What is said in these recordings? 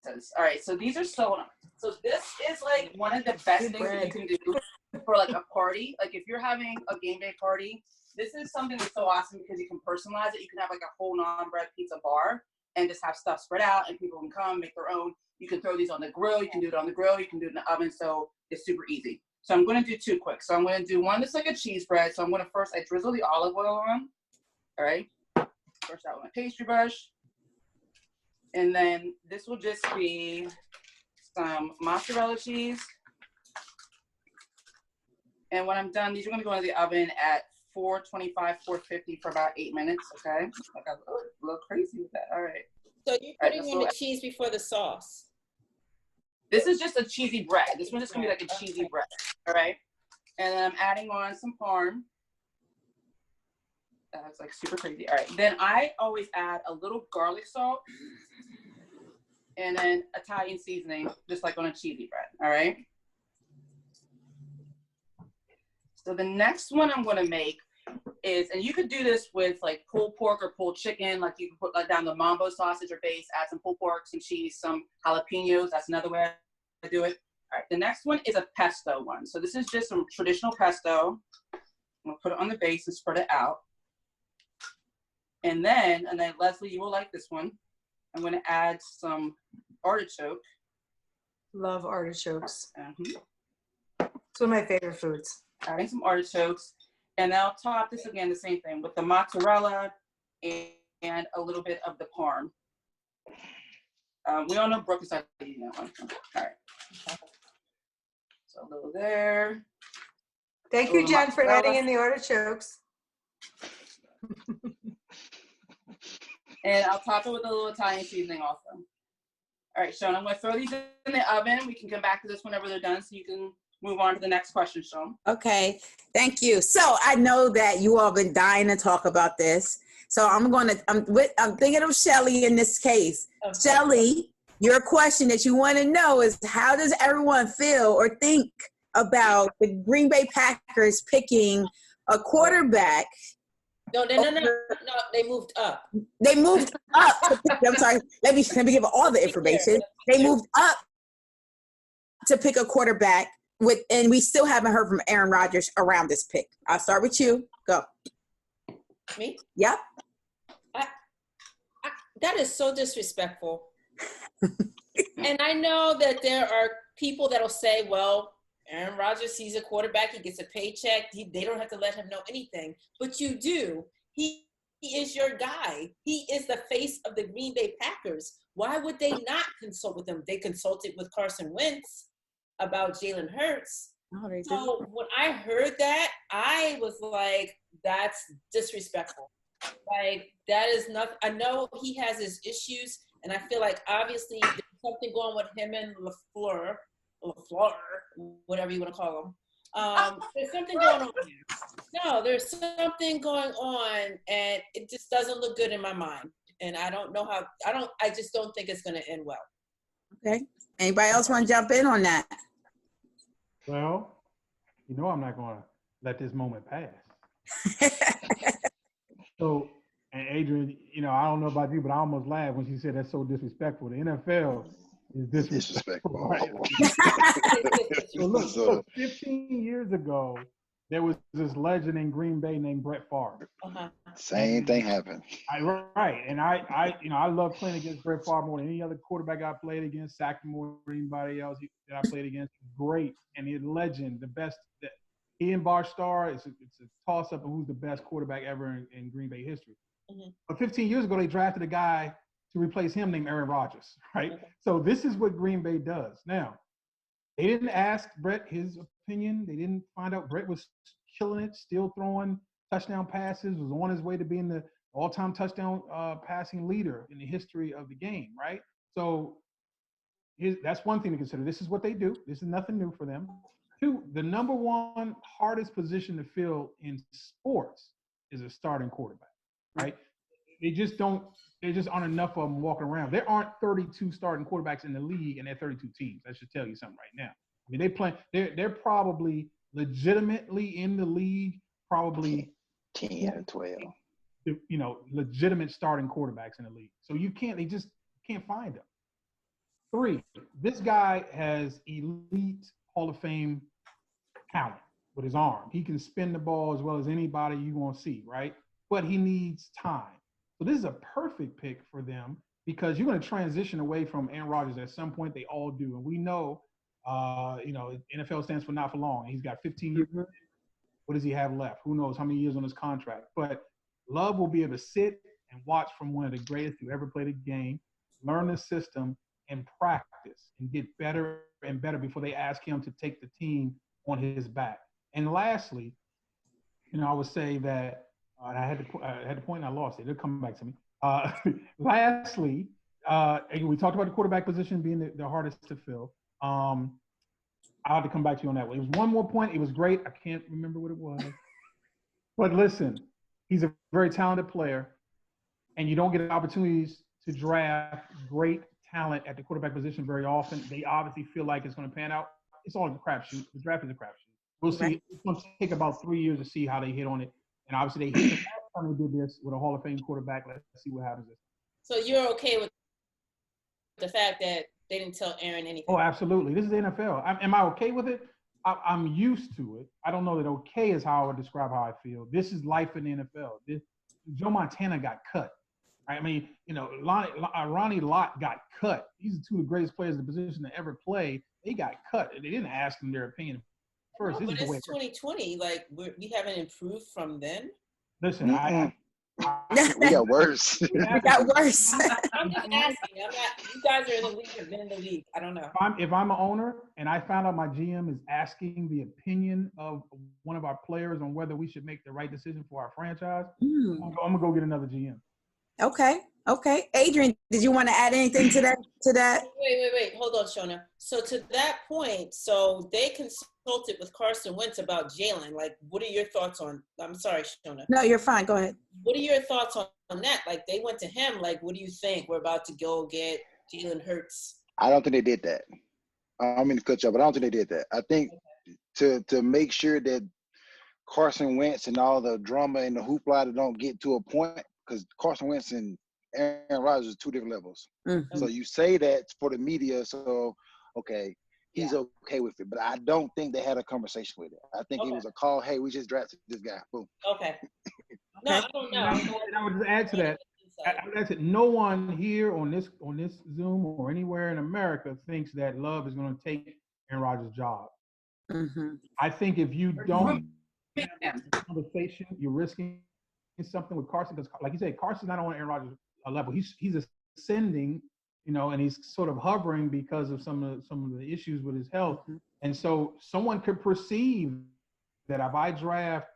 All right, so these are so this is like one of the best things that you can do for like a party. Like if you're having a game day party, this is something that's so awesome because you can personalize it. You can have like a whole non-bread pizza bar and just have stuff spread out and people can come make their own. You can throw these on the grill. You can do it on the grill. You can do it in the oven. So it's super easy. So I'm going to do two quick. So I'm going to do one that's like a cheese bread. So I'm going to first, I drizzle the olive oil on. All right. First out with my pastry brush. And then this will just be some mozzarella cheese. And when I'm done, these are going to go into the oven at 425, 450 for about 8 minutes. Okay. I got a little crazy with that. All right. So you're putting in the cheese before the sauce. This is just a cheesy bread. This one's just going to be like a cheesy bread. All right. And then I'm adding on some parm. That's like super crazy. All right. Then I always add a little garlic salt and then Italian seasoning, just like on a cheesy bread. All right. So the next one I'm going to make is, and you could do this with like pulled pork or pulled chicken. Like you can put like down the mambo sausage or base, add some pulled pork, some cheese, some jalapenos. That's another way to do it. All right. The next one is a pesto one. So this is just some traditional pesto. I'm going to put it on the base and spread it out. And then Leslie, you will like this one. I'm going to add some artichoke. Love artichokes. Mm-hmm. It's one of my favorite foods. Adding some artichokes. And I'll top this again, the same thing, with the mozzarella and a little bit of the parm. We all know Brooke is not eating that one. All right. So a little there. Thank you, Jen, for adding in the artichokes. And I'll top it with a little Italian seasoning also. All right, Sean, I'm going to throw these in the oven. We can come back to this whenever they're done, so you can move on to the next question, Sean. Okay, thank you. So I know that you all been dying to talk about this. So I'm thinking of Shelly in this case. Okay. Shelly, your question that you want to know is, how does everyone feel or think about the Green Bay Packers picking a quarterback? No, they moved up. They moved up. I'm sorry. Let me give all the information. They moved up to pick a quarterback and we still haven't heard from Aaron Rodgers around this pick. I'll start with you. Go. Me? Yep. That is so disrespectful. And I know that there are people that'll say, well, Aaron Rodgers, he's a quarterback. He gets a paycheck. They don't have to let him know anything. But you do. He is your guy. He is the face of the Green Bay Packers. Why would they not consult with him? They consulted with Carson Wentz about Jalen Hurts. Oh, so when I heard that, I was like, that's disrespectful. Like, that is not, I know he has his issues, and I feel like obviously there's something going with him and LaFleur, whatever you want to call him. There's something going on there. No, there's something going on, and it just doesn't look good in my mind. And I don't know how, I just don't think it's going to end well. Okay. Anybody else want to jump in on that? Well, I'm not going to let this moment pass. So, and Adrian, I don't know about you, but I almost laughed when she said that's so disrespectful. The NFL is disrespectful. Right? So look, 15 years ago, there was this legend in Green Bay named Brett Favre. Same thing happened. Right. And I love playing against Brett Favre more than any other quarterback I played against, sacked him more than anybody else that I played against. Great. And he's a legend, the best. He and Bar Starr, it's a toss-up of who's the best quarterback ever in Green Bay history. But 15 years ago, they drafted a guy to replace him named Aaron Rodgers, right? So this is what Green Bay does. Now, they didn't ask Brett his opinion. They didn't find out Brett was killing it, still throwing touchdown passes, was on his way to being the all-time touchdown passing leader in the history of the game, right? So that's one thing to consider. This is what they do. This is nothing new for them. Two, the number one hardest position to fill in sports is a starting quarterback, right? There just aren't enough of them walking around. There aren't 32 starting quarterbacks in the league, and there are 32 teams. I should tell you something right now. I mean, they're probably legitimately in the league, probably 10 or 12. Legitimate starting quarterbacks in the league. So they just can't find them. 3, this guy has elite Hall of Fame talent with his arm. He can spin the ball as well as anybody you want to see, right? But he needs time. So this is a perfect pick for them because you're going to transition away from Aaron Rodgers at some point. They all do. And we know, NFL stands for not for long. He's got 15 years. What does he have left? Who knows how many years on his contract? But Love will be able to sit and watch from one of the greatest who ever played a game, learn the system, and practice and get better and better before they ask him to take the team on his back. And lastly, I would say that I had the point and I lost it. It'll come back to me. Lastly, we talked about the quarterback position being the hardest to fill. I'll have to come back to you on that one. It was one more point. It was great. I can't remember what it was. But listen, he's a very talented player, and you don't get opportunities to draft great talent at the quarterback position very often. They obviously feel like it's going to pan out. It's all a crapshoot. The draft is a crapshoot. We'll see. It's going to take about 3 years to see how they hit on it. And obviously, they hit the last time they did this with a Hall of Fame quarterback. Let's see what happens. So you're okay with the fact that they didn't tell Aaron anything? Oh, absolutely. This is the NFL. Am I okay with it? I'm used to it. I don't know that okay is how I would describe how I feel. This is life in the NFL. Joe Montana got cut. I mean, Ronnie Lott got cut. These are two of the greatest players in the position to ever play. They got cut. They didn't ask them their opinion first. No, but it's 2020. Like, we haven't improved from then. Listen, we got worse. We got worse. I'm just asking. You guys are in the league. Have been in the league. I don't know. If I'm an owner and I found out my GM is asking the opinion of one of our players on whether we should make the right decision for our franchise, I'm gonna go get another GM. Okay. Adrian, did you want to add anything to that? Wait. Hold on, Shona. So to that point, so they consulted with Carson Wentz about Jalen. Like, what are your thoughts on? I'm sorry, Shona. No, you're fine. Go ahead. What are your thoughts on that? Like, they went to him. Like, what do you think? We're about to go get Jalen Hurts. I don't think they did that. I don't mean to cut you off, but I don't think they did that. I think to make sure that Carson Wentz and all the drama and the hoopla don't get to a point, because Carson Wentz and Aaron Rodgers are two different levels. Mm-hmm. So you say that for the media, so okay, he's okay with it. But I don't think they had a conversation with it. I think it was a call, hey, we just drafted this guy. Boom. Okay. No, I don't know. And I would just add to that. That's it. No one here on this Zoom or anywhere in America thinks that Love is going to take Aaron Rodgers' job. Mm-hmm. I think if you don't have the conversation, you're risking something with Carson, because, like you said, Carson's not on Aaron Rodgers' level. He's ascending, and he's sort of hovering because of some of the issues with his health. Mm-hmm. And so someone could perceive that if I draft,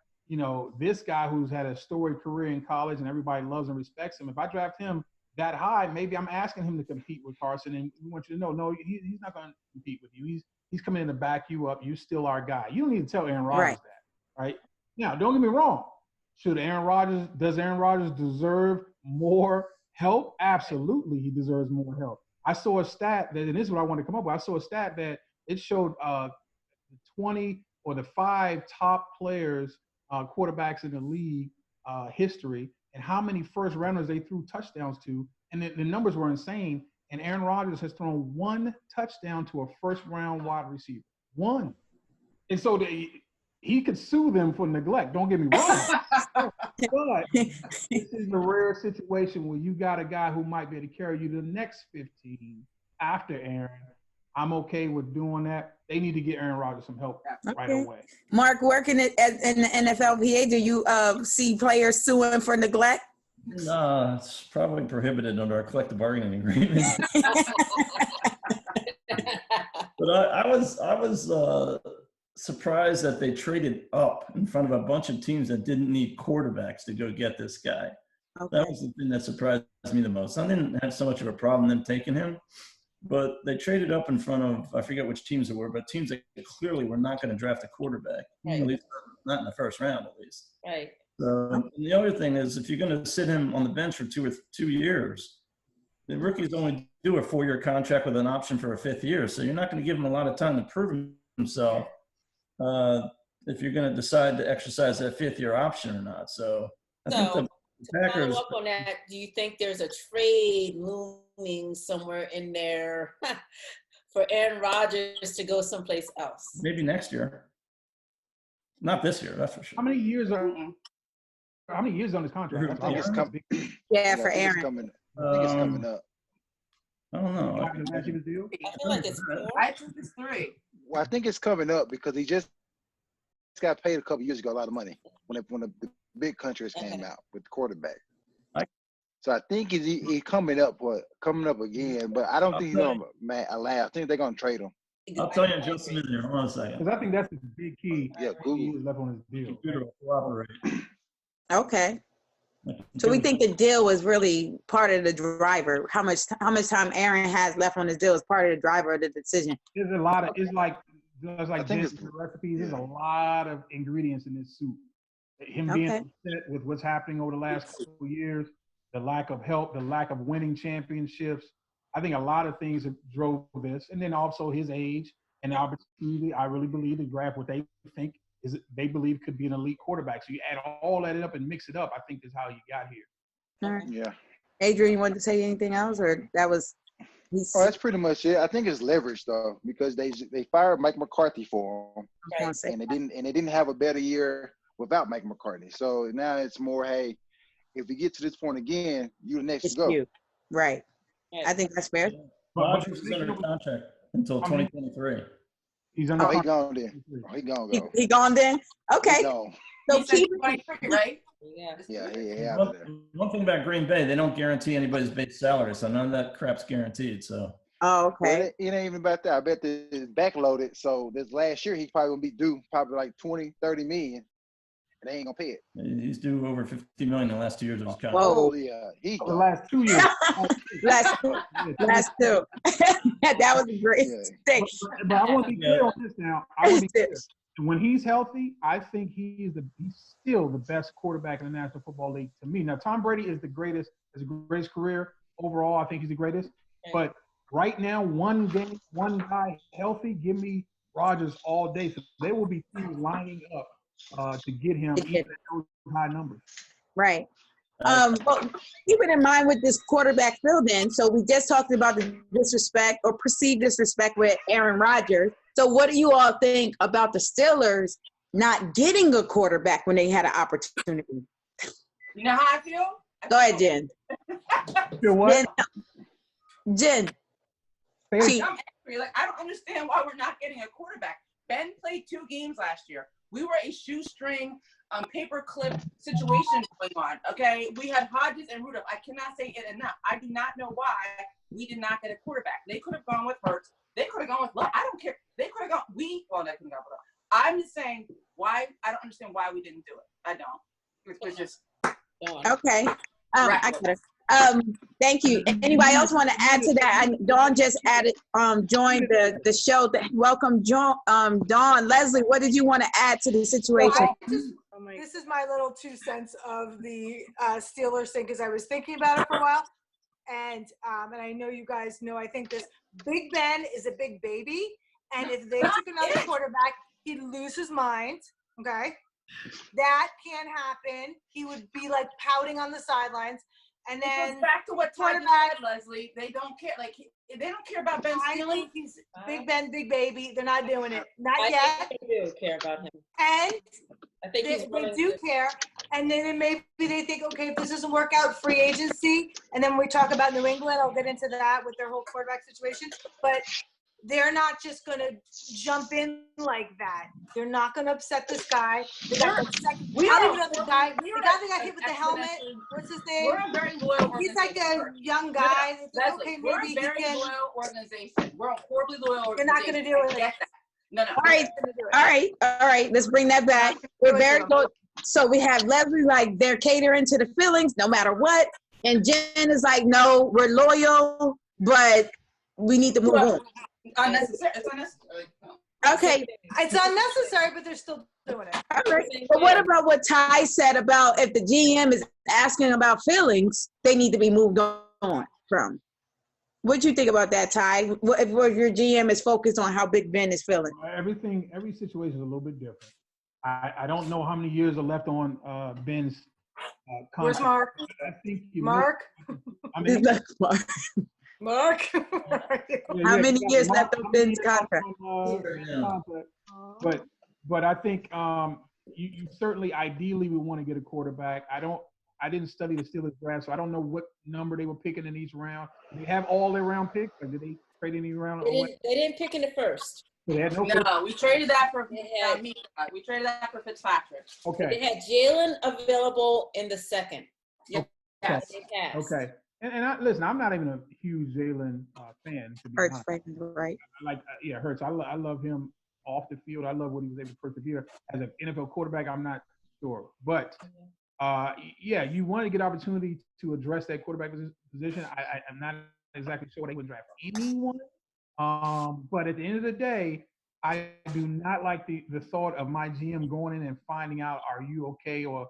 this guy who's had a storied career in college and everybody loves and respects him, if I draft him that high, maybe I'm asking him to compete with Carson, and we want you to know, no, he's not going to compete with you. He's coming in to back you up. You still our guy. You don't need to tell Aaron Rodgers that, right? Now, don't get me wrong. Does Aaron Rodgers deserve more help? Absolutely, he deserves more help. I saw a stat that, and this is what I want to come up with. I saw a stat that it showed the 20 or the 5 top players, quarterbacks in the league history, and how many first rounders they threw touchdowns to, and the numbers were insane. And Aaron Rodgers has thrown 1 touchdown to a first round wide receiver. 1. And so he could sue them for neglect. Don't get me wrong. But this is a rare situation where you got a guy who might be able to carry you to the next 15 after Aaron. I'm okay with doing that. They need to get Aaron Rodgers some help right away. Mark, working in the NFLPA, do you see players suing for neglect? No, it's probably prohibited under our collective bargaining agreement. But I was surprised that they traded up in front of a bunch of teams that didn't need quarterbacks to go get this guy. Okay. That was the thing that surprised me the most. I didn't have so much of a problem them taking him, but they traded up in front of, I forget which teams it were, but teams that clearly were not going to draft a quarterback, right. At least not in the first round, at least. Right. So, and the other thing is, if you're going to sit him on the bench for 2 years, the rookies only do a 4-year contract with an option for a 5th year, so you're not going to give him a lot of time to prove himself. If you're going to decide to exercise that 5th-year option or not. So I think the Packers. To follow up on that, do you think there's a trade looming looming somewhere in there for Aaron Rodgers to go someplace else. Maybe next year. Not this year, that's for sure. How many years on his contract? I think it's coming. Yeah, for I think it's Aaron. coming. I think it's coming up. I don't know. Not gonna match his deal? I feel like it's 4. I think it's 3. Well, I think it's coming up because he just got paid a couple years ago a lot of money when the big contracts came out with the quarterback. So I think he's coming up again, but I don't think he's gonna allow. I think they're gonna trade him. I'll tell you in just a minute here. Hold on a second. Because I think that's the big key. Yeah, He Google. was left on his deal. Computer will cooperate. Okay. So we think the deal was really part of the driver. How much time Aaron has left on his deal is part of the driver of the decision. There's a lot of it's like think it's- the recipes. There's a lot of ingredients in this soup. Him being Okay. upset with what's happening over the last couple of years, the lack of help, the lack of winning championships. I think a lot of things have drove this, and then also his age and the opportunity. I really believe to grab what they think is they believe could be an elite quarterback. So you add all that up and mix it up. I think is how you got here. All right. Yeah. Adrian, you wanted to say anything else, or that was? Oh, that's pretty much it. I think it's leverage though, because they fired Mike McCarthy for him, and they didn't have a better year without Mike McCarthy. So now it's more, hey, if we get to this point again, you're the next It's to go. you. Right. I think that's fair. Rodgers is under contract until 2023. He's under Oh, he contract. gone then. Oh, he gone go. He gone then? Okay. He gone. So He said keep 23, right? Yeah. Yeah, he out of there. One thing about Green Bay, they don't guarantee anybody's base salary, so none of that crap's guaranteed. So Oh, Well, okay. it ain't even about that. I bet it's backloaded. So this last year, he's probably going to be due probably like 20, 30 million. And they ain't going to pay it. he's due over 50 million in the last 2 years of his contract. Whoa. Oh, yeah. He The gone. last 2 years. Last two. That was a great Yeah. stick. But I want to be clear on this now. I want to be clear. When he's healthy, I think he's still the best quarterback in the National Football League to me. Now, Tom Brady is the greatest career overall. I think he's the greatest. But right now, one guy healthy, give me Rodgers all day. So there will be teams lining up to get him even at those high numbers. Right. Well, keep it in mind with this quarterback field in. So we just talked about the disrespect or perceived disrespect with Aaron Rodgers. So what do you all think about the Steelers not getting a quarterback when they had an opportunity? You know how I feel? Go ahead, Jen. Feel what? Jen. I'm angry. Like, I don't understand why we're not getting a quarterback. Ben played 2 games last year. We were a shoestring, paperclip situation going on, okay? We had Hodges and Rudolph. I cannot say it enough. I do not know why we did not get a quarterback. They could have gone with Hurts. They could have gone with Love. I don't care. They could have gone – they couldn't have gone with Love. I'm just saying why – I don't understand why we didn't do it. I don't. It was just – Okay. I get it. Thank you. Anybody else want to add to that? Dawn just joined the show. Welcome, Dawn. Leslie, what did you want to add to the situation? This is my little 2 cents of the Steelers thing, because I was thinking about it for a while, and I know you guys know. I think this Big Ben is a big baby, and if they took another quarterback, he'd lose his mind. Okay, that can't happen. He would be like pouting on the sidelines. And then back to what Ty said, Leslie. They don't care. Like, they don't care about Ben's feelings. He's Big Ben, big baby. They're not doing it. Not I yet. think they do care about him. And I think they do care. And then maybe they think, okay, if this doesn't work out, free agency. And then when we talk about New England, I'll get into that with their whole quarterback situation. But they're not just going to jump in like that. They're not going to upset this guy. They got the second. The guy that got hit with the helmet. What's his name? We're a very loyal organization. He's like a young guy. Leslie, we're a very loyal organization. We're a horribly loyal organization. You're not going to do it. Get that. No. All right. Let's bring that back. We're very good. So we have Leslie like they're catering to the feelings no matter what, and Jen is like, no, we're loyal, but we need to move on. Unnecessary. It's unnecessary. Okay. It's unnecessary, but they're still doing it. All right. But what about what Ty said about if the GM is asking about feelings, they need to be moved on from? What do you think about that, Ty? If your GM is focused on how Big Ben is feeling? Every situation is a little bit different. I don't know how many years are left on Ben's contract. Where's Mark? I think Mark? I mean, Mark. How many years left on Ben's contract? But I think you certainly ideally would want to get a quarterback. I didn't study the Steelers draft, so I don't know what number they were picking in each round. Did they have all their round picks, or did they trade any round? They didn't pick in the first. They had no we traded that for we traded that for Fitzpatrick. Okay. They had Jalen available in the second. Yes. Okay. And listen, I'm not even a huge Jalen fan. To be Hurts, honest. right? Hurts. I love him off the field. I love what he was able to persevere as an NFL quarterback. I'm not sure, but you want to get opportunity to address that quarterback position. I'm not exactly sure they would draft anyone. But at the end of the day, I do not like the thought of my GM going in and finding out, are you okay? Or,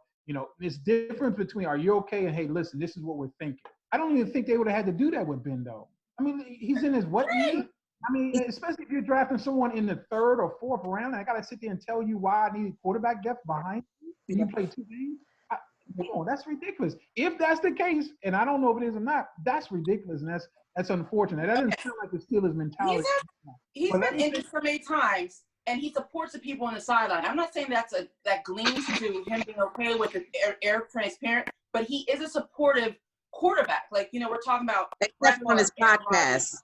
it's different between are you okay and, hey, listen, this is what we're thinking. I don't even think they would have had to do that with Ben, though. I mean, he's in his what year? I mean, especially if you're drafting someone in the third or fourth round, and I got to sit there and tell you why I needed quarterback depth behind you, and you play 2 games. No, that's ridiculous. If that's the case, and I don't know if it is or not, that's ridiculous, and that's unfortunate. That doesn't sound like the Steelers' mentality. He's been injured so many times, and he supports the people on the sideline. I'm not saying that gleans to him being okay with the air transparent, but he is a supportive quarterback. Like, we're talking about. Except on his podcast.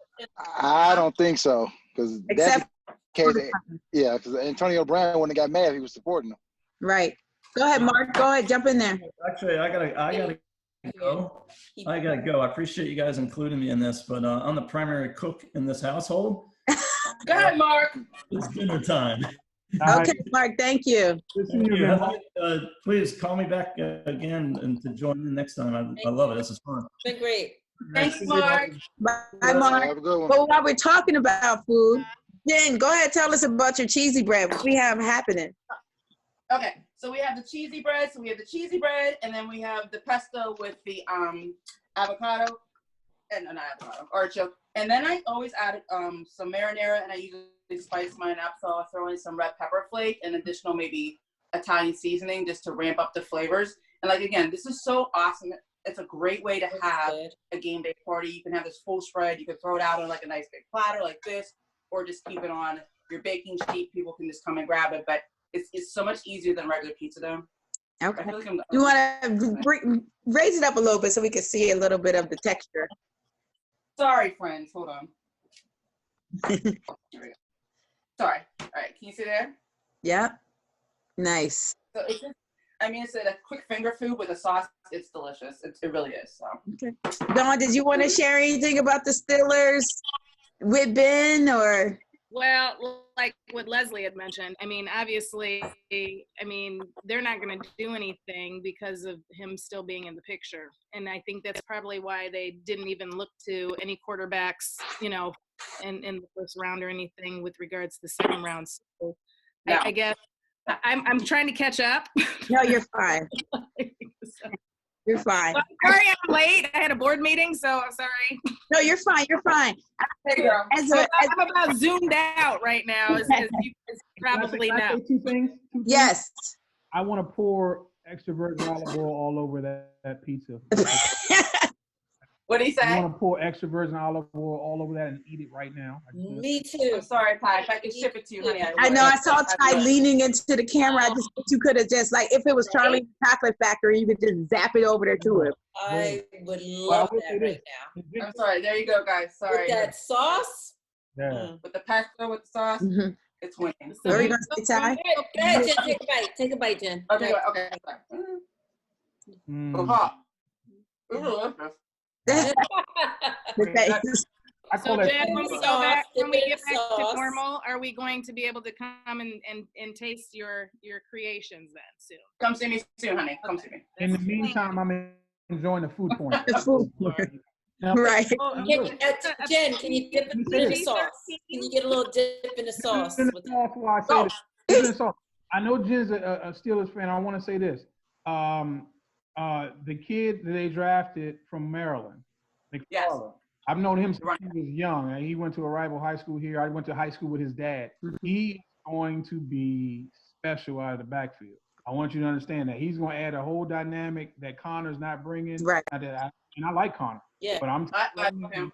I don't think so, because that's the case. Yeah, because Antonio Brown, when he got mad, he was supporting him. Right. Go ahead, Mark. Go ahead. Jump in there. Actually, I gotta go. I appreciate you guys including me in this, but I'm the primary cook in this household. Go ahead, Mark. It's dinner time. Okay, Mark. Thank you. Please call me back again and to join in next time. I love it. This is fun. It's been great. Thanks, Mark. Bye, Mark. Have a good one. Well, while we're talking about food, Jen, go ahead. Tell us about your cheesy bread. What we have happening? Okay, so we have the cheesy bread. So we have the cheesy bread, and then we have the pesto with the avocado, and not avocado, artichoke. And then I always add some marinara, and I usually spice mine up. So I'll throw in some red pepper flake and additional maybe Italian seasoning just to ramp up the flavors. And again, this is so awesome. It's a great way to have a game day party. You can have this full spread. You can throw it out on a nice big platter like this, or just keep it on your baking sheet. People can just come and grab it. But it's so much easier than regular pizza dough. Okay. You want to raise it up a little bit so we can see a little bit of the texture. Sorry, friends. Hold on. Here we go. Sorry. All right. Can you see there? Yeah. Nice. So it's just, it's a quick finger food with a sauce. It's delicious. It really is. So. Okay. Dawn, did you want to share anything about the Steelers with Ben or? Well, like what Leslie had mentioned, obviously, they're not going to do anything because of him still being in the picture. And I think that's probably why they didn't even look to any quarterbacks, in the first round or anything with regards to the second round. So I guess I'm trying to catch up. No, you're fine. You're fine. Well, I'm sorry I'm late. I had a board meeting, so I'm sorry. No, you're fine. You're fine. I'm about zoomed out right now, as you probably know. Can I say two things? Yes. I want to pour extra virgin olive oil all over that pizza. What did he say? I want to pour extra virgin olive oil all over that and eat it right now. Me too. I'm sorry, Ty. If I could ship it to you, honey. I know. I saw Ty leaning into the camera. I just wish you could have just, if it was Charlie's Chocolate Factory, you could just zap it over there to him. I would love that right now. I'm sorry. There you go, guys. Sorry. With that sauce. Yeah. With the pesto with the sauce, it's winning. What are you going to say, Ty? Go ahead, Jen. Take a bite. Take a bite, Jen. Okay. Sorry. So hot. It's delicious. So Jen, when we get back to normal, are we going to be able to come and taste your creations then soon? Come see me soon, honey. Come see me. In the meantime, I'm enjoying the food porn. The food porn. Right. Jen, can you dip it in the sauce? Can you get a little dip in the sauce? I know Jen's a Steelers fan. I want to say this. The kid that they drafted from Maryland, yes. I've known him since he was young. He went to a rival high school here. I went to high school with his dad. He's going to be special out of the backfield. I want you to understand that. He's going to add a whole dynamic that Connor's not bringing. Right. And I like Connor. Yeah. But I like him.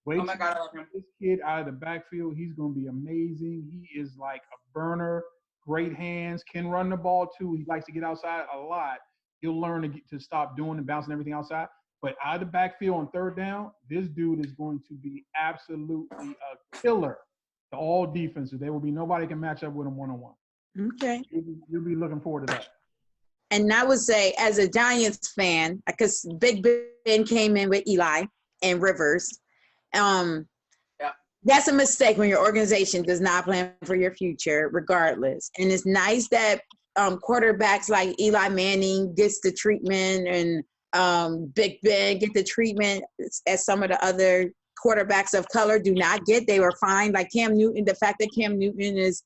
Wait Oh my God, I love him. this kid out of the backfield. He's going to be amazing. He is like a burner, great hands, can run the ball too. He likes to get outside a lot. He'll learn to stop doing and bouncing everything outside. But out of the backfield on third down, this dude is going to be absolutely a killer to all defenses. There will be nobody can match up with him one-on-one. Okay. You'll be looking forward to that. And I would say, as a Giants fan, because Big Ben came in with Eli and Rivers, that's a mistake when your organization does not plan for your future, regardless. And it's nice that quarterbacks like Eli Manning gets the treatment and Big Ben get the treatment as some of the other quarterbacks of color do not get. They were fine. Like Cam Newton, the fact that Cam Newton is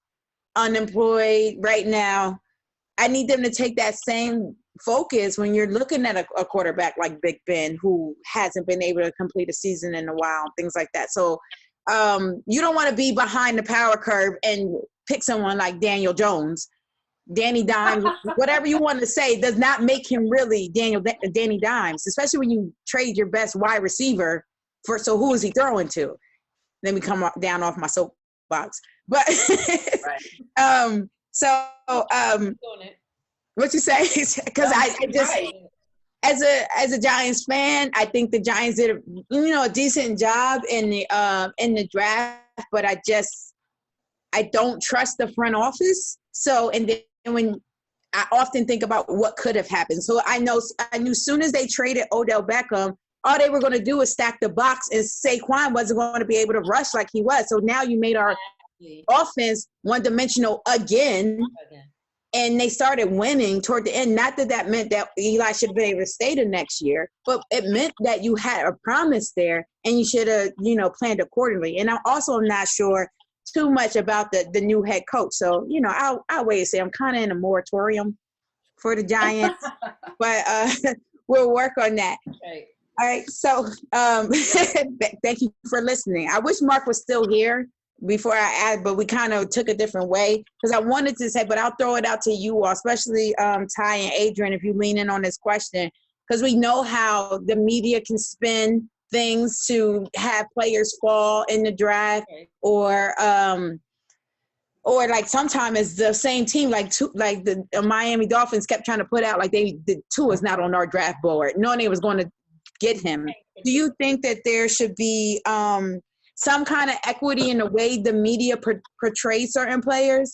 unemployed right now, I need them to take that same focus when you're looking at a quarterback like Big Ben who hasn't been able to complete a season in a while, things like that. So you don't want to be behind the power curve and pick someone like Daniel Jones, Danny Dimes, whatever you want to say does not make him really Danny Dimes, especially when you trade your best wide receiver for, so who is he throwing to? Let me come down off my soapbox. But what you say? Because I just as a Giants fan, I think the Giants did a decent job in the draft, but I don't trust the front office. So and then when I often think about what could have happened. So I knew as soon as they traded Odell Beckham, all they were going to do was stack the box, and Saquon wasn't going to be able to rush like he was. So now you made our offense one-dimensional again. And they started winning toward the end. Not that meant that Eli should be able to stay the next year, but it meant that you had a promise there and you should have, planned accordingly. And I'm also not sure too much about the new head coach. So, I'll wait and say I'm kind of in a moratorium for the Giants, but we'll work on that. Right. All right. So thank you for listening. I wish Mark was still here before I add, but we kind of took a different way because I wanted to say, but I'll throw it out to you all, especially Ty and Adrian, if you lean in on this question, because we know how the media can spin things to have players fall in the draft, or like sometimes it's the same team, like the Miami Dolphins kept trying to put out like the Tua is not on our draft board, knowing they was going to get him. Do you think that there should be some kind of equity in the way the media portrays certain players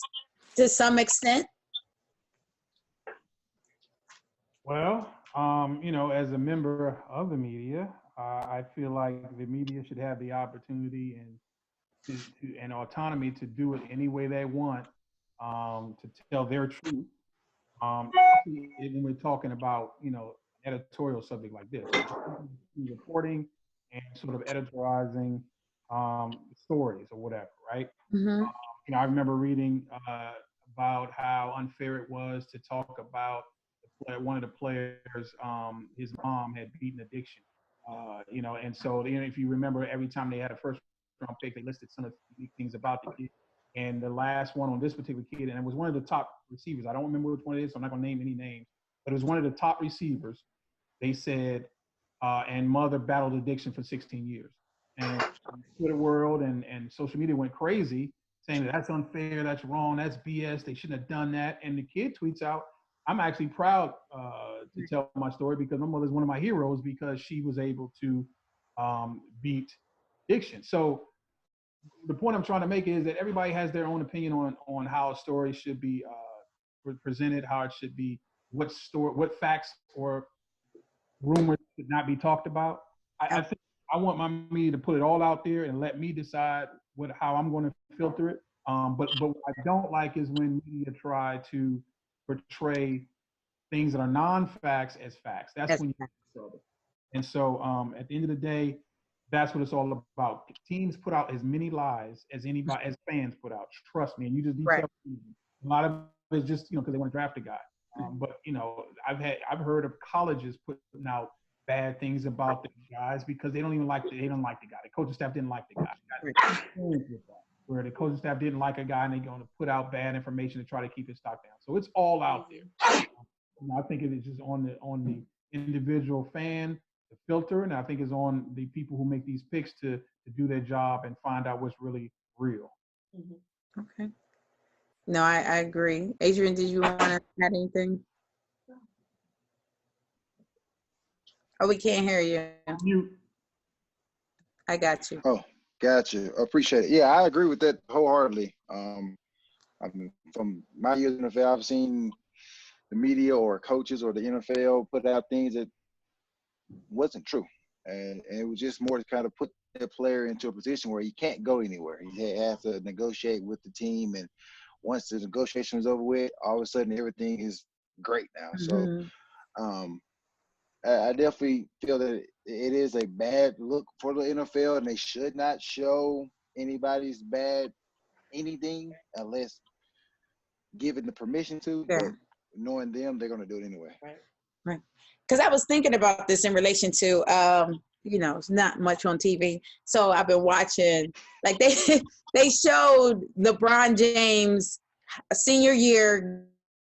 to some extent? Well, as a member of the media, I feel like the media should have the opportunity and autonomy to do it any way they want, to tell their truth. When we're talking about, editorial subject like this, reporting and sort of editorializing stories or whatever, right? Mm-hmm. I remember reading about how unfair it was to talk about one of the players, his mom had beaten addiction, and so if you remember, every time they had a first round pick, they listed some of the unique things about the kid. And the last one on this particular kid, and it was one of the top receivers. I don't remember which one it is, so I'm not going to name any names, but it was one of the top receivers. They said, and mother battled addiction for 16 years. And Twitter world and social media went crazy saying that that's unfair, that's wrong, that's BS, they shouldn't have done that. And the kid tweets out, I'm actually proud to tell my story because my mother's one of my heroes because she was able to beat addiction. So the point I'm trying to make is that everybody has their own opinion on how a story should be presented, how it should be, what facts or rumors should not be talked about. I think I want my media to put it all out there and let me decide how I'm going to filter it. But what I don't like is when media try to portray things that are non-facts as facts. That's when you get in trouble. And so at the end of the day, that's what it's all about. Teams put out as many lies as fans put out. Trust me. And you just detail a lot of it's just because they want to draft a guy. But I've heard of colleges putting out bad things about the guys because they don't like the guy. The coaching staff didn't like the guy. Where the coaching staff didn't like a guy and they're going to put out bad information to try to keep his stock down. So it's all out there. I think it is just on the individual fan, filter, and I think it's on the people who make these picks to do their job and find out what's really real. Okay. No, I agree. Adrian, did you want to add anything? Oh, we can't hear you. You. I got you. Oh, got you. Appreciate it. Yeah, I agree with that wholeheartedly. I mean, from my years in the NFL, I've seen the media or coaches or the NFL put out things that wasn't true. And it was just more to kind of put the player into a position where he can't go anywhere. He has to negotiate with the team. And once the negotiation is over with, all of a sudden everything is great now. Mhm. So I definitely feel that it is a bad look for the NFL, and they should not show anybody's bad anything unless given the permission to. Yeah. But knowing them, they're going to do it anyway. Right. Because I was thinking about this in relation to, it's not much on TV. So I've been watching, like they showed LeBron James senior year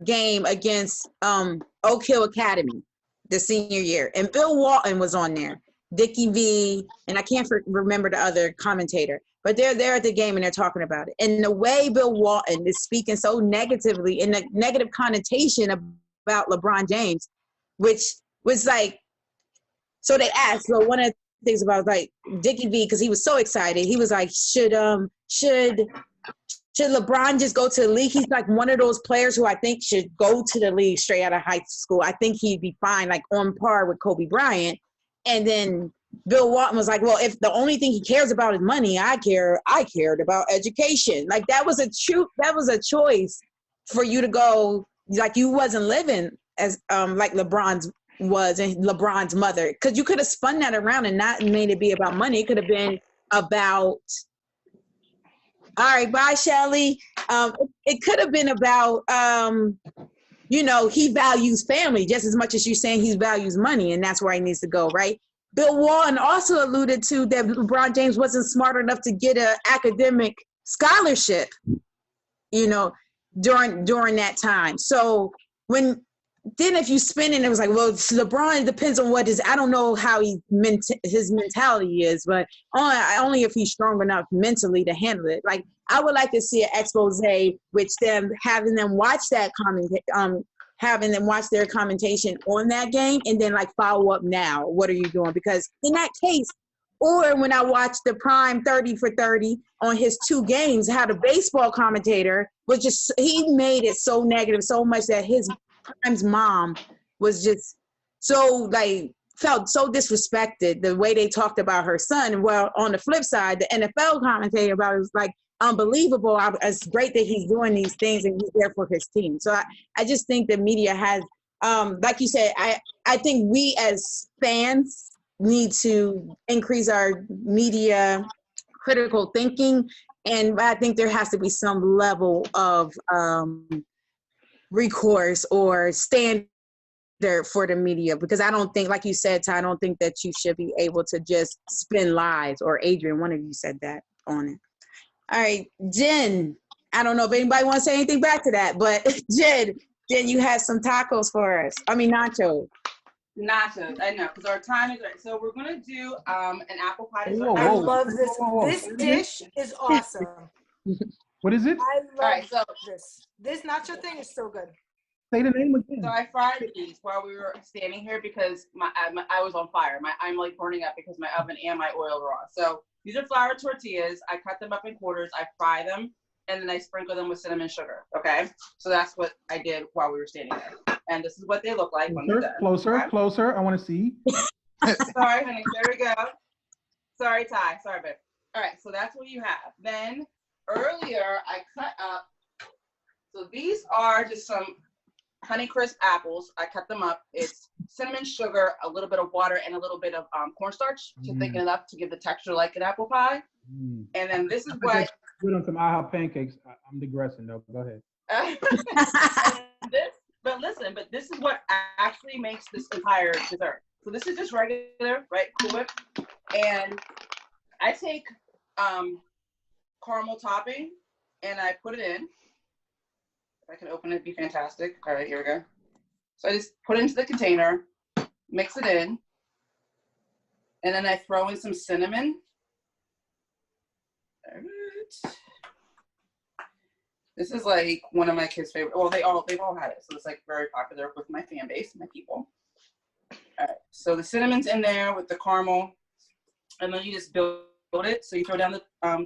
game against Oak Hill Academy, the senior year. And Bill Walton was on there, Dickie V, and I can't remember the other commentator. But they're there at the game and they're talking about it. And the way Bill Walton is speaking so negatively, in a negative connotation about LeBron James, which was like, so they asked, well, one of the things about like Dickie V, because he was so excited, he was like, should LeBron just go to the league? He's like one of those players who I think should go to the league straight out of high school. I think he'd be fine, like on par with Kobe Bryant. And then Bill Walton was like, well, if the only thing he cares about is money, I cared about education. Like that was a choice for you to go, like you wasn't living as like LeBron's was and LeBron's mother. Because you could have spun that around and not made it be about money. It could have been about, all right, bye, Shelly. It could have been about, he values family just as much as you're saying he values money, and that's where he needs to go, right? Bill Walton also alluded to that LeBron James wasn't smart enough to get an academic scholarship, during that time. So if you spin it, it was like, well, LeBron, it depends on I don't know how his mentality is, but only if he's strong enough mentally to handle it. Like, I would like to see an expose with them, having them watch that having them watch their commentation on that game and then like follow up now. What are you doing? Because in that case, or when I watched the Prime 30 for 30 on his 2 games, how the baseball commentator he made it so negative so much that his Prime's mom was just so felt so disrespected the way they talked about her son. Well, on the flip side, the NFL commentator about it was like, unbelievable. It's great that he's doing these things and he's there for his team. So I just think the media has, like you said, I think we as fans need to increase our media critical thinking. And I think there has to be some level of recourse or standard for the media, because I don't think, like you said, Ty, I don't think that you should be able to just spin lies, or Adrian, one of you said that on it. All right, Jen, I don't know if anybody wants to say anything back to that, but Jen, you had some tacos for us. I mean, nachos. Nachos, I know, because our time is right. So we're going to do an apple pie. I love this. This dish is awesome. What is it? I love All right, so this nacho thing is so good. Say the name again. So I fried these while we were standing here because I was on fire. I'm like burning up because my oven and my oil were on. So these are flour tortillas. I cut them up in quarters. I fry them, and then I sprinkle them with cinnamon sugar. Okay, so that's what I did while we were standing there. And this is what they look like when they're done. Closer. I want to see. Sorry, honey. There we go. Sorry, Ty. Sorry, babe. All right, so that's what you have. Then earlier I cut up. So these are just some Honeycrisp apples. I cut them up. It's cinnamon sugar, a little bit of water, and a little bit of cornstarch to thicken it up to give the texture like an apple pie. And then this is what. Good on some IHOP pancakes. I'm digressing though. Go ahead. But this is what actually makes this entire dessert. So this is just regular, right? Cool Whip. And I take caramel topping and I put it in. If I can open it, it'd be fantastic. All right, here we go. So I just put it into the container, mix it in, And then I throw in some cinnamon. All right. This is like one of my kids' favorite. Well, they've all had it, so it's like very popular with my fan base, my people. All right, so the cinnamon's in there with the caramel, and then you just build it. So you throw down the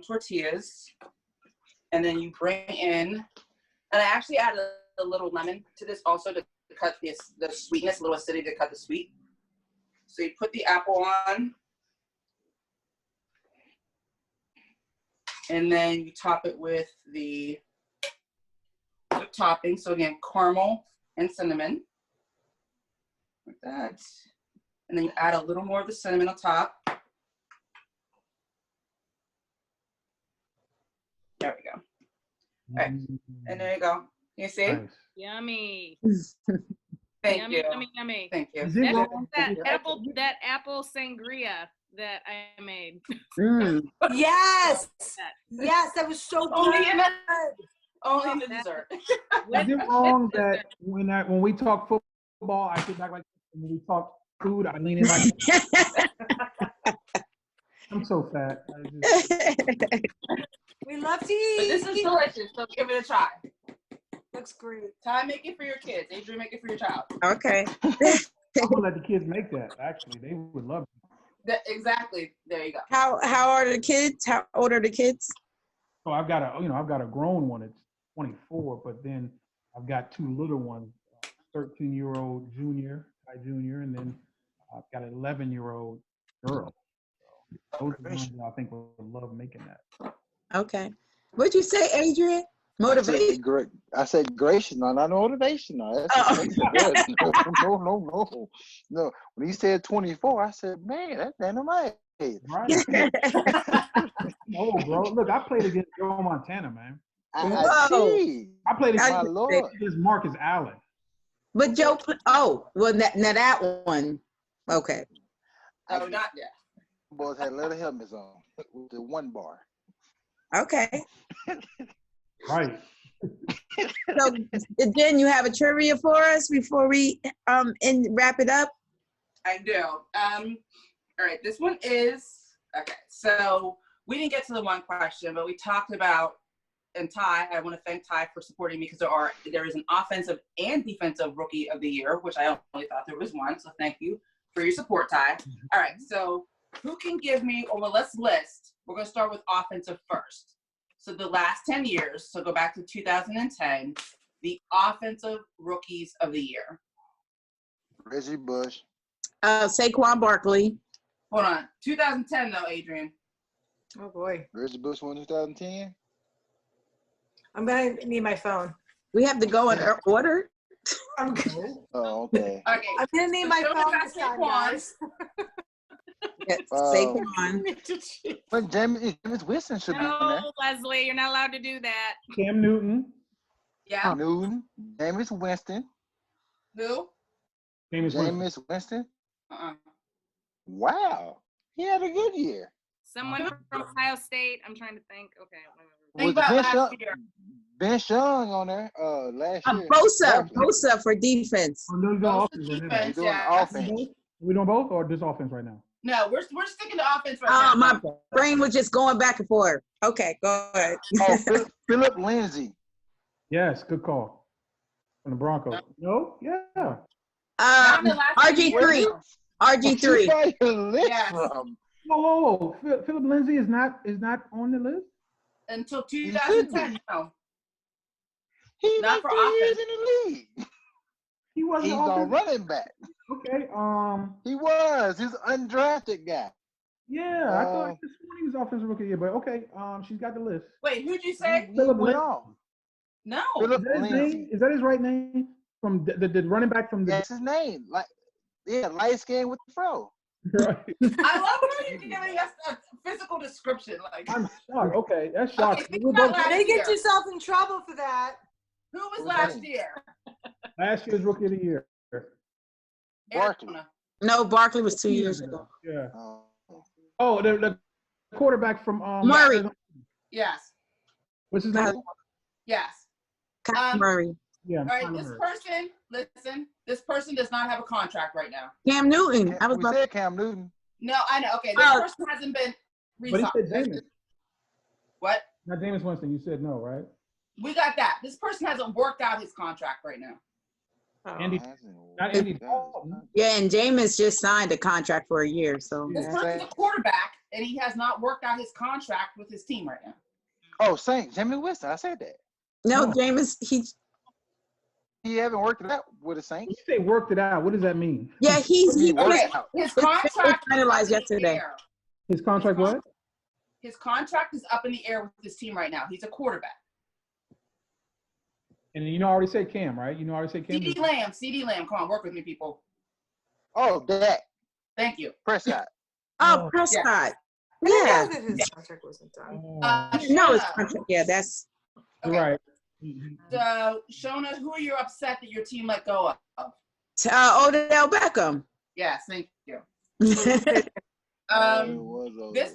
tortillas, and then you bring in, and I actually added a little lemon to this also to cut the sweetness, a little acidity to cut the sweet. So you put the apple on, and then you top it with the topping. So again, caramel and cinnamon, like that. And then you add a little more of the cinnamon on top. There we go. All right, and there you go. You see? Nice. Yummy. Thank Yummy, you. yummy, yummy. Thank you. Is it wrong? That apple sangria that I made. Yes. Yes, that was so Only good. Only in the dessert. Is it wrong that when we talk football, I sit back like this, and when we talk food, I lean in like I'm so fat. We love to But eat. this is delicious, so give it a try. Looks great. Ty, make it for your kids. Adrian, make it for your child. Okay. I'm gonna let the kids make that. Actually, they would love it. Exactly. There you go. How are the kids? How old are the kids? So I've got a grown one. It's 24, but then I've got two little ones, 13-year-old junior, and then I've got an 11-year-old girl. So those are the ones that I think would love making that. Okay. What'd you say, Adrian? Motivation. I said gracious, not motivation. No, that's no. When he said 24, I said, man, that's dynamite. Right. Oh, bro. Look, I played against Joe Montana, man. I see. I played My Lord. against Marcus Allen. But Joe, well, now that one. Okay. Oh, not yet. Boys had leather helmets on with the one bar. Okay. Right. So, Jen, you have a trivia for us before we wrap it up? I do. All right, this one is, okay, so we didn't get to the one question, but we talked about, and Ty, I want to thank Ty for supporting me because there is an offensive and defensive rookie of the year, which I only thought there was one, so thank you for your support, Ty. All right, so who can give me, well, let's list. We're going to start with offensive first. So the last 10 years, so go back to 2010, the offensive rookies of the year. Reggie Bush. Saquon Barkley. Hold on. 2010, though, Adrian. Oh, boy. Reggie Bush won 2010. I'm going to need my phone. We have to go in order. I'm Oh, okay. Okay. going to need my phone this time, guys. Yes, Saquon. But James Winston should be in there. No, Leslie, you're not allowed to do that. Cam Newton. Yeah. Newton. James Winston. Who? James Winston. Uh-uh. Wow. He had a good year. Someone from Ohio State. I'm trying to think. Okay. Think Was about Vince last Young- year. Vince Young on there last year. Bosa for defense. We're doing Both offense the right now. We're defense, doing yeah. offense. We doing both or just offense right now? No, we're sticking to offense right now. My brain was just going back and forth. Okay, go ahead. Oh, Philip Lindsay. Yes, good call. From the Broncos. No? Yeah. Not in the last 10 RG3. years. RG3. Where you list Yes. from? Whoa. Philip Lindsay is not on the list? Until 2010, no. He's Not like for 3 years offense. in the league. He wasn't He's on on running back. Okay. He was. He's an undrafted guy. Yeah, I thought this morning he was offensive rookie of the year, but okay. She's got the list. Wait, who'd you say? He went off. No. Philip Is that his Lindsay. name? Is that his right name? From the running back from the That's his name. Light skin with the fro. right. I love how you're giving us a physical description. Like, I'm shocked. Okay, that's okay, shocking. think We're about both- last They get year. yourself in trouble for that. Who was last year? Last year's rookie of the year. Barkley. Arizona. No, Barkley was 2 years ago. Yeah. Oh. Oh, the quarterback from Murray. Yes. What's his name? Yes. Kyler Murray. Yeah. All right, Kyler this Murray. person, listen, this person does not have a contract right now. Cam Newton. I was We about said Cam Newton. No, I know. Okay, this person hasn't been But he said Jameis. What? Not Jameis Winston. You said no, right? We got that. This person hasn't worked out his contract right now. Andy, not Andy Dalton. Yeah, and Jameis just signed a contract for a year, so. This person's a quarterback, and he has not worked out his contract with his team right now. Oh, Jameis Winston. I said that. No, Jameis, He haven't worked it out with the Saints. You say worked it out. What does that mean? Yeah, he Okay, his contract was finalized yesterday. His contract what? His contract is up in the air with his team right now. He's a quarterback. And you know, I already said Cam, right? You know, I already said Cam. CD Lamb. Come on, work with me, people. Oh, that. Thank you. Prescott. Oh, Prescott. Yeah. Yeah. His contract wasn't done. No, it's contract. Yeah, that's okay. Right. So, Shona, who are you upset that your team let go of? Odell Beckham. Yes, thank you. This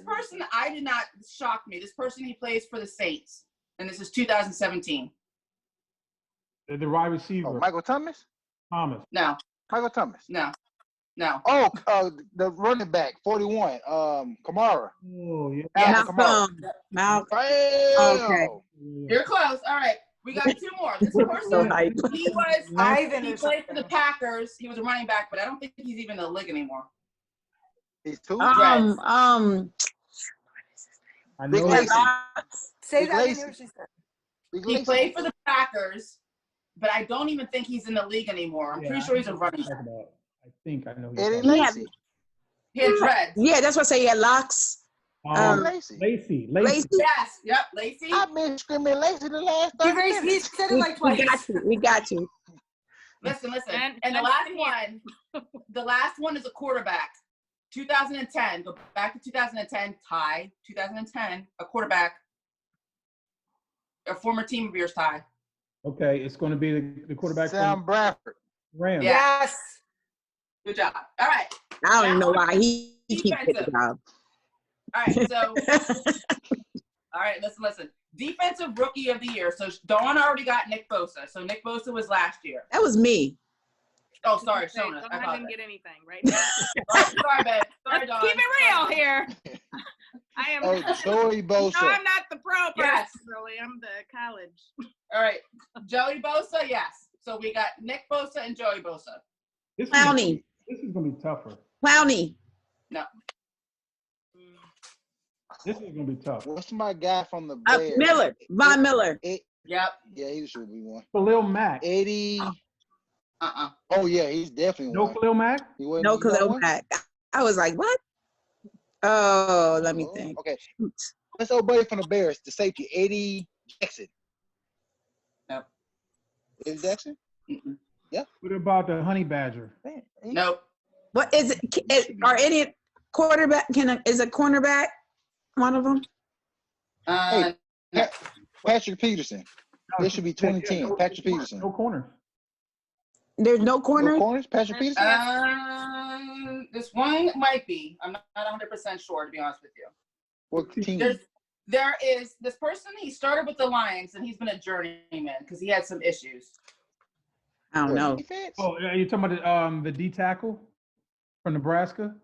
person, I did not shock me. This person, he plays for the Saints, and this is 2017. The wide receiver. Oh, Michael Thomas? Thomas. No. Michael Thomas? No. Oh, the running back, 41, Kamara. Oh, yeah. Malcolm. Okay. You're close. All right. We got two more. This person, he played for the Packers. He was a running back, but I don't think he's even in the league anymore. He's too I Big know. Lacy. Say that Lacy. again, what she said. He played for the Packers, but I don't even think he's in the league anymore. I'm pretty sure he's a running back. I think I know. Eddie Lacy. He had dreads. Yeah, that's what I say. He had locks. Lacy. Lacy. Yes. Yep. Lacey. I've been screaming Lacy the last 30 He minutes. said it like twice. We got you. Listen. And the last one is a quarterback. 2010. Go back to 2010. Ty. 2010. A quarterback. A former team of yours, Ty. Okay, it's going to be the quarterback. Sam Bradford. Rams. Yes. Good job. All right. I don't even know why he keeps picking up. All right. So. All right. Listen. Defensive Rookie of the Year. So Dawn already got Nick Bosa. So Nick Bosa was last year. That was me. Oh, sorry, Shona. I didn't get anything, right? Sorry, babe. Sorry, Dawn. Keep it real here. I am. Joey Bosa. No, I'm not the pro person, Yes. really. I'm the college. All right. Joey Bosa, yes. So we got Nick Bosa and Joey Bosa. Clowney. This is going to be tougher. Clowney. No. This is going to be tough. What's my guy from the Bears? Miller. Von Miller. Yep. Yeah, he should be one. Khalil Mack. Eddie. Oh, yeah, he's definitely No one. Khalil Mack? No Khalil Mack. I was like, what? Oh, let me think. Okay. Let's old buddy from the Bears, the safety, Eddie Jackson. Nope. Eddie Jackson? Mm-mm. Yeah. What about the Honey Badger? Man, Nope. What is it? Are any quarterback? Is a cornerback one of them? Hey, Patrick Peterson. This should be 2010. Patrick Peterson. No corners. There's no corner. No corners? Patrick Peterson? This one might be. I'm not 100% sure, to be honest with you. What team? There is this person. He started with the Lions, and he's been a journeyman because he had some issues. I don't know. Defense? Oh, are you talking about the D tackle from Nebraska?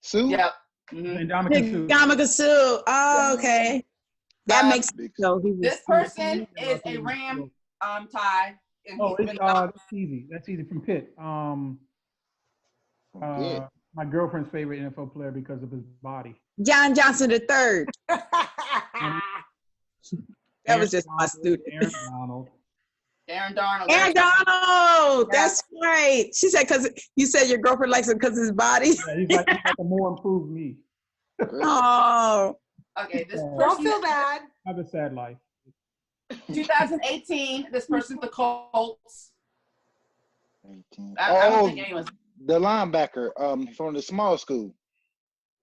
Sue? Yep. Mm-hmm. Ndamukong Suh. Oh, okay. That makes sense. So this person is a Ram Ty. Oh, that's easy. That's easy from Pitt. My girlfriend's favorite NFL player because of his body. John Johnson III. That was just my student. Aaron Donald. Aaron Darnold. Aaron Donald. That's right. She said because you said your girlfriend likes him because of his body. Yeah, he's like a more improved me. Oh. Okay, this person. Don't feel bad. I have a sad life. 2018. This person's the Colts. I don't think anyone's the linebacker from the small school.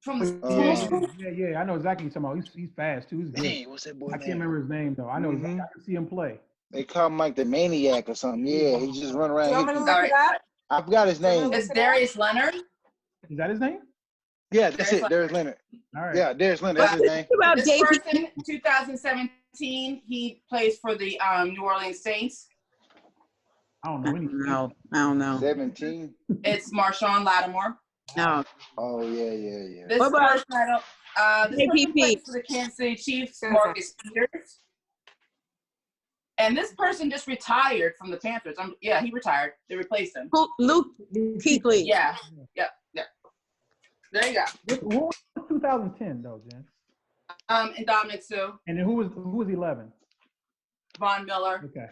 From the small school. Yeah. I know exactly what you're talking about. He's fast too. He's good. Hey, what's that boy I can't remember his name though. I know. I can see him play. They call him like the Maniac or something. Yeah, he just run around. Do you want me to look it up? I forgot his name. It's Darius Leonard. Is that his name? Yeah, that's it. Darius Leonard. All right. Yeah, Darius Leonard. That's his name. This person, 2017, he plays for the New Orleans Saints. I don't know anything. No, I don't know. 17. It's Marshawn Lattimore. No. Oh yeah. This What about person, I don't. This person JPP? plays for the Kansas City Chiefs, Marcus Peters. And this person just retired from the Panthers. Yeah, he retired. They replaced him. Luke Kuechly. Yeah. There you go. Who was 2010 though, Jen? And Dominic Sue. And then who was 11? Von Miller. Okay.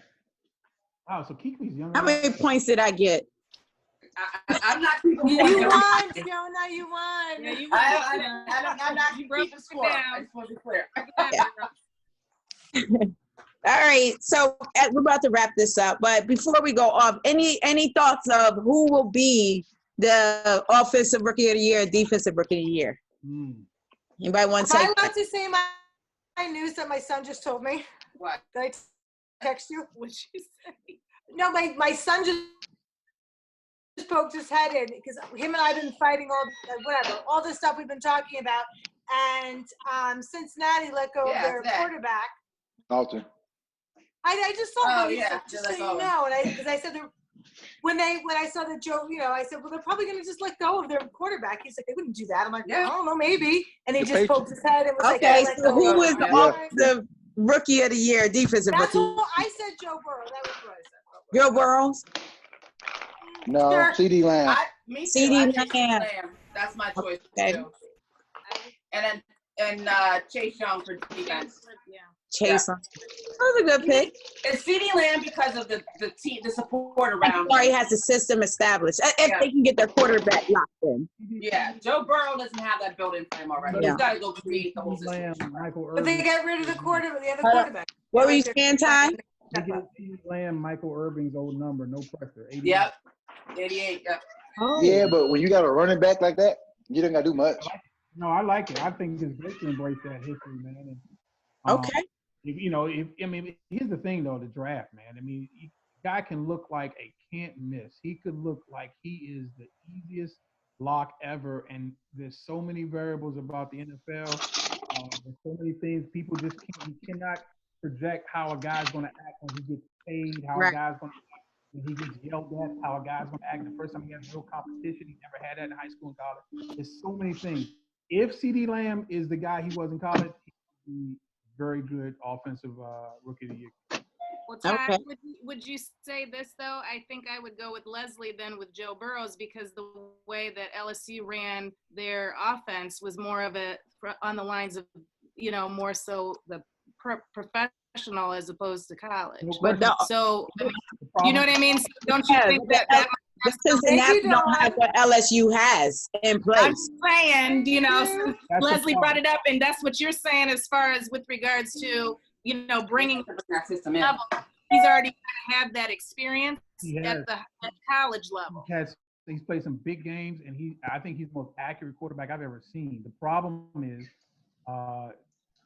Wow, so Kuechly's younger. How many points did I get? I'm not keeping You score. won, Jonah. You won. Yeah, you I'm not keeping score. down. I just want to be clear. All right, so we're about to wrap this up, but before we go off, any thoughts of who will be the offensive rookie of the year, defensive rookie of the year? Anybody want to Am I take allowed to say my news that my son just told me? What? Did I text you? What'd you say? No, my son just poked his head in because him and I have been fighting all this stuff we've been talking about, and Cincinnati let go of their quarterback. Alton. I just saw just so like, you know, and because I said when I saw that Joe, I said, well, they're probably going to just let go of their quarterback. He's like, they wouldn't do that. I'm like, I don't know, maybe. And he just poked his head and was okay, like, so who was the rookie of the year, defensive That's rookie? what I said, Joe Burrow. That was what I said. Joe Burrows? No, Sure. CD Lamb. Me too. CD Lamb. That's my choice too. And then Chase Young for defense. Yeah. Chase. That was a good pick. It's CD Lamb because of the team, the support around. He already has the system established. If they can get their quarterback locked in. Yeah, Joe Burrow doesn't have that built in for him already. Yeah. He's got to go create the whole Lamb, system. Michael Irvin. But they got rid of the other quarterback. What were you saying, Ty? Lamb, Michael Irving's old number, no pressure. 88. Yep. 88. Yep. Oh. Yeah, but when you got a running back like that, you don't got to do much. No, I like it. I think it's great to embrace that history, man. And, Okay. Here's the thing, though, the draft, man. I mean, the guy can look like a can't miss. He could look like he is the easiest lock ever, and there's so many variables about the NFL. There's so many things people just cannot project how a guy's going to act when he gets paid, how a guy's going to act when he gets yelled at, how a guy's going to act the first time he has real competition. He never had that in high school and college. There's so many things. If CD Lamb is the guy he was in college, he would be very good offensive rookie of the year. Well, Ty, would you say this, though? I think I would go with Leslie then with Joe Burrows because the way that LSU ran their offense was more of on the lines of, more so the professional as opposed to college. But So, you know what I mean? So don't you think that Cincinnati don't have what LSU has in place? I'm saying, since Leslie brought it up, and that's what you're saying as far as with regards to, bringing that system in. level. He's already had that experience at the college level. He's played some big games, and I think he's the most accurate quarterback I've ever seen. The problem is,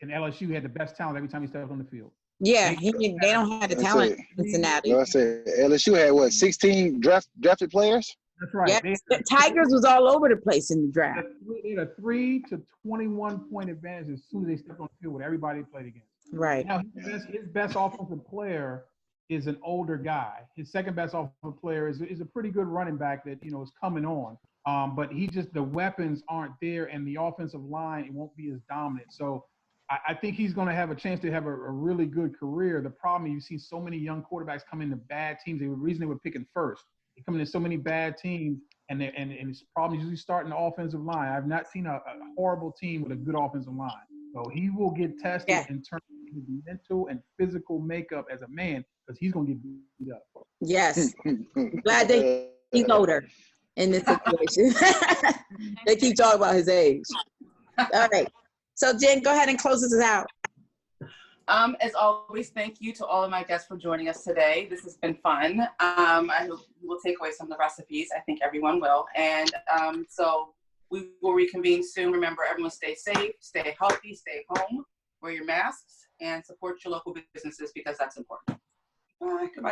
in LSU, he had the best talent every time he stepped on the field. Yeah, they don't have the talent in Cincinnati. Like I said, LSU had 16 drafted players? That's right. Yes, the Tigers was all over the place in the draft. They had a 3 to 21 point advantage as soon as they stepped on the field with everybody they played against. Right. Now, his best offensive player is an older guy. His second best offensive player is a pretty good running back that, is coming on. But the weapons aren't there, and the offensive line, it won't be as dominant. So I think he's going to have a chance to have a really good career. The problem is you see so many young quarterbacks come into bad teams. The reason they were picking first. They come into so many bad teams, and it's probably usually starting the offensive line. I've not seen a horrible team with a good offensive line. So he will get tested in terms of his mental and physical makeup as a man because he's going to get beat up. Yes. Glad that he's older in this situation. They keep talking about his age. All right. So, Jen, go ahead and close this out. As always, thank you to all of my guests for joining us today. This has been fun. I hope we'll take away some of the recipes. I think everyone will. And so we will reconvene soon. Remember, everyone stay safe, stay healthy, stay home, wear your masks, and support your local businesses because that's important. Goodbye.